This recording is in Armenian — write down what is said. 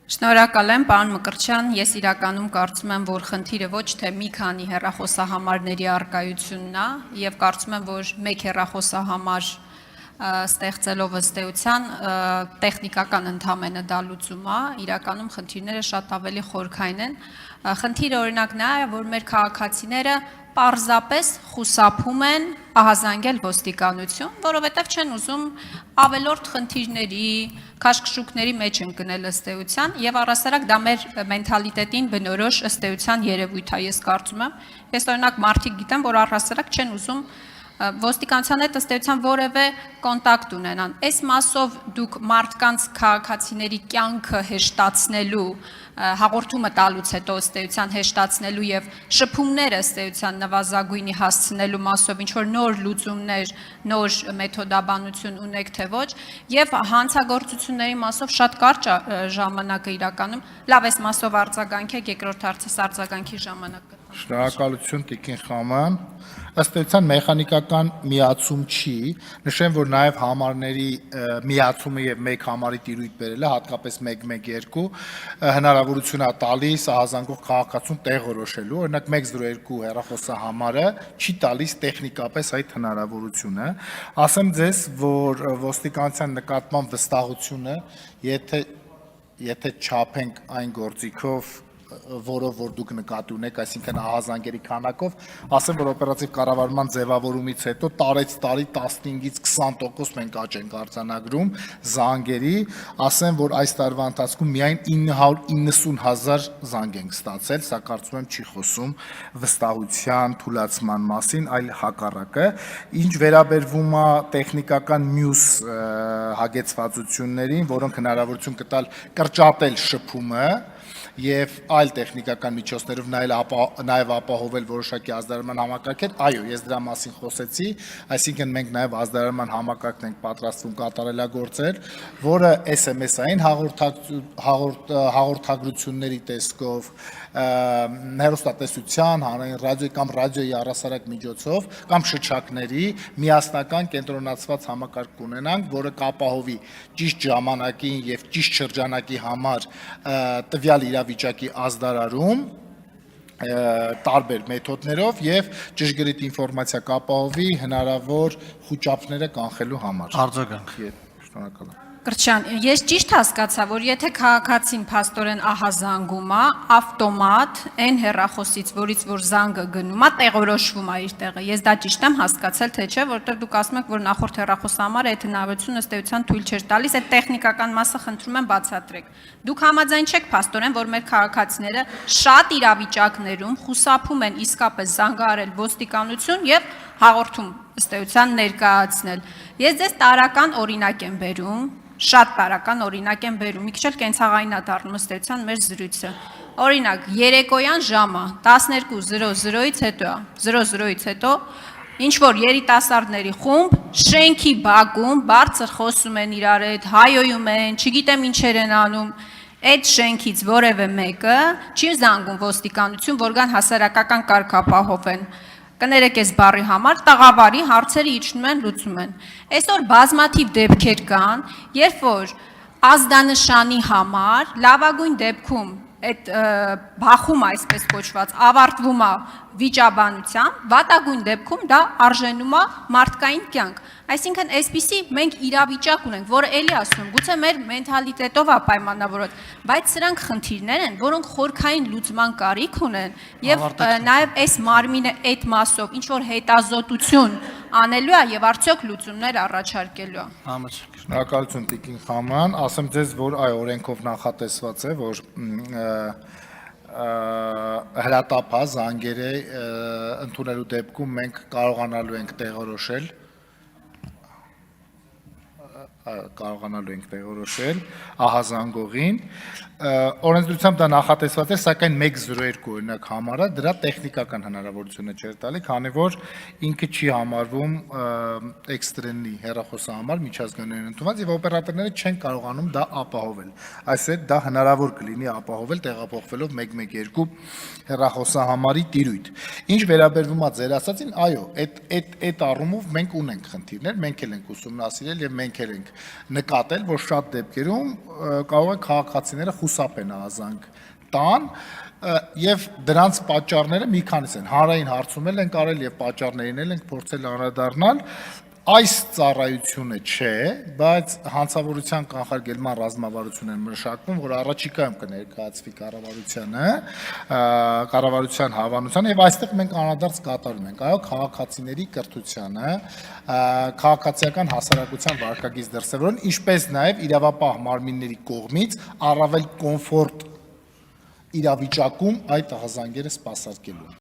Շնորհակալ եմ, պարոն Մկրտչյան, ես իրականում կարծում եմ, որ խնդիրը ոչ թե մի քանի հեռախոսահամարների առկայությունն է, եւ կարծում եմ, որ մեկ հեռախոսահամար ստեղծելով ըստ էության տեխնիկական ընդհանրապես դա լուծում է, իրականում խնդիրները շատ ավելի խորքային են։ Խնդիրը օրինակ նա է, որ մեր քաղաքացիները պարզապես խուսափում են ահազանգել ոստիկանություն, որովհետև չեն ուզում ավելորդ խնդիրների, քաշքշուկների մեջ ընկնել ըստ էության, եւ առհասարակ դա մեր մենթալիտետին բնորոշ ըստ էության երևույթ է, ես կարծում եմ։ Ես օրինակ մարդիկ գիտեմ, որ առհասարակ չեն ուզում ոստիկանության հետ ըստ էության որևէ կոնտակտ ունենան։ Այս մասով դուք մարդկանց քաղաքացիների կյանքը հեշտացնելու, հաղորդումը տալուց հետո ըստ էության հեշտացնելու եւ շփումները ըստ էության նվազագույնի հասցնելու մասով ինչ որ նոր լուծումներ, նոր մեթոդաբանություն ունեք թե ոչ, եւ հանցագործությունների մասով շատ կարճ ժամանակը իրականում լավ էս մասով արձագանքեք, երկրորդ հարցս արձագանքի ժամանակ կտամ։ Շնորհակալություն Տիկին Խաման։ Ըստ էության մեխանիկական միացում չի, նշեմ, որ նաև համարների միացումը եւ մեկ համարի տիրույթ բերելը, հատկապես 112 հնարավորություն է տալիս ահազանգող քաղաքացուն տեղորոշելու, օրինակ 102 հեռախոսահամարը չի տալիս տեխնիկապես այդ հնարավորությունը։ Ասեմ ձեզ, որ ոստիկանության նկատմամբ վստահությունը, եթե չափենք այն գործիքով, որով որ դուք նկատի ունեք, այսինքն ահազանգերի քանակով, ասեմ, որ օպերատիվ կառավարման ձևավորումից հետո տարեցտարի 15-ից 20% մենք աճ ենք արձանագրում զանգերի, ասեմ, որ այս տարվա ընթացքում միայն 990,000 զանգ ենք ստացել, սա կարծում եմ չի խոսում վստահության թուլացման մասին, այլ հակառակը։ Ինչ վերաբերվում է տեխնիկական մյուս հագեցվածություններին, որոնք հնարավորություն կտալ կրճատել շփումը եւ այլ տեխնիկական միջոցներով նաեւ ապահովել որոշակի ազդարարման համակարգեր, այո, ես դրա մասին խոսեցի, այսինքն մենք նաեւ ազդարարման համակարգն ենք պատրաստվում կատարելագործել, որը SMS-ային հաղորդագրությունների տեսքով, հեռուստատեսության, հանրային ռադիոյի կամ ռադիոյի առհասարակ միջոցով կամ շչակների միասնական կենտրոնացված համակարգ կունենանք, որը կապահովի ճիշտ ժամանակին եւ ճիշտ շրջանակի համար տվյալ իրավիճակի ազդարարում տարբեր մեթոդներով եւ ճշգրիտ ինֆորմացիա կապահովի հնարավոր խուճապները կանխելու համար։ Արձագանք։ Շնորհակալ եմ։ Կրչյան, ես ճիշտ հասկացա, որ եթե քաղաքացին փաստորեն ահազանգում է, ավտոմատ այն հեռախոսից, որից որ զանգը գնում է, տեղորոշվում է իր տեղը։ Ես դա ճիշտ եմ հասկացել, թե չէ, որտեղ դուք ասում եք, որ նախորդ հեռախոսահամարը այդ հնարավորությունը ըստ էության թույլ չէր տալիս, այդ տեխնիկական մասը խնդրում եմ բացատրեք։ Դուք համաձայն չեք փաստորեն, որ մեր քաղաքացիները շատ իրավիճակներում խուսափում են իսկապես զանգահարել ոստիկանություն եւ հաղորդում ըստ էության ներկայացնել։ Ես ձեզ տարական օրինակ եմ բերում, շատ տարական օրինակ եմ բերում, մի քիչ էլ կենցաղային է դառնում ըստ էության մեր զրույցը։ Օրինակ, երեկոյան ժամը 12:00-ից հետո, 00-ից հետո ինչ որ երիտասարդների խումբ շենքի բակում բարձր խոսում են իրար հետ, հայոյում են, չգիտեմ ինչեր են անում, այդ շենքից որևէ մեկը չի զանգում ոստիկանություն, որ գան հասարակական կարգ ապահովեն։ Կներեք այս բառի համար, տաղավարի հարցերը իջնում են, լուծում են։ Այսօր բազմաթիվ դեպքեր կան, երբ որ ազդանշանի համար լավագույն դեպքում այդ բախումը այսպես կոչված ավարտվում է վիճաբանությամբ, վատագույն դեպքում դա արժենում է մարդկային կյանք։ Այսինքն այսպիսի մենք իրավիճակ ունենք, որը էլի ասում եմ, գուցե մեր մենթալիտետով է պայմանավորված, բայց սրանք խնդիրներ են, որոնք խորքային լուծման կարիք ունեն եւ նաեւ այս մարմինը այդ մասով ինչ որ հետազոտություն անելու է եւ արդյոք լուծումներ առաջարկելու է։ Շնորհակալություն Տիկին Խաման, ասեմ ձեզ, որ այո, օրենքով նախատեսված է, որ հրատապա զանգերը ընդունելու դեպքում մենք կարողանալու ենք տեղորոշել ահազանգողին, օրենսդրությամբ դա նախատեսված էր, սակայն 102 օրինակ համարը դրա տեխնիկական հնարավորությունը չէր տալի, քանի որ ինքը չի համարվում էքստրենի հեռախոսահամար միջազգային ընդունված եւ օպերատորները չեն կարողանում դա ապահովել։ Այսինքն դա հնարավոր կլինի ապահովել տեղափոխվելով 112 հեռախոսահամարի տիրույթ։ Ինչ վերաբերվում է ձեր ասածին, այո, այդ առումով մենք ունենք խնդիրներ, մենք էլ ենք ուսումնասիրել եւ մենք էլ ենք նկատել, որ շատ դեպքերում կարող է քաղաքացիները խուսափեն ահազանգ տան եւ դրանց պատճառները մի քանիս են հանրային հարցում են կարել եւ պատճառներին ենք փորձել անդրադառնալ այս ծառայությունը չէ, բայց հանցավորության կանխարգելման ռազմավարություն են մշակվում, որ առաջիկայում կներկայացվի կառավարության հավանության եւ այստեղ մենք անդրադարձ կատարում ենք, այո, քաղաքացիների կրթությանը, քաղաքացիական հասարակության վարկագիծ դրսևորեն, ինչպես նաեւ իրավապահ մարմինների կողմից առավել կոմֆորտ իրավիճակում այդ ահազանգերը սպասարկելու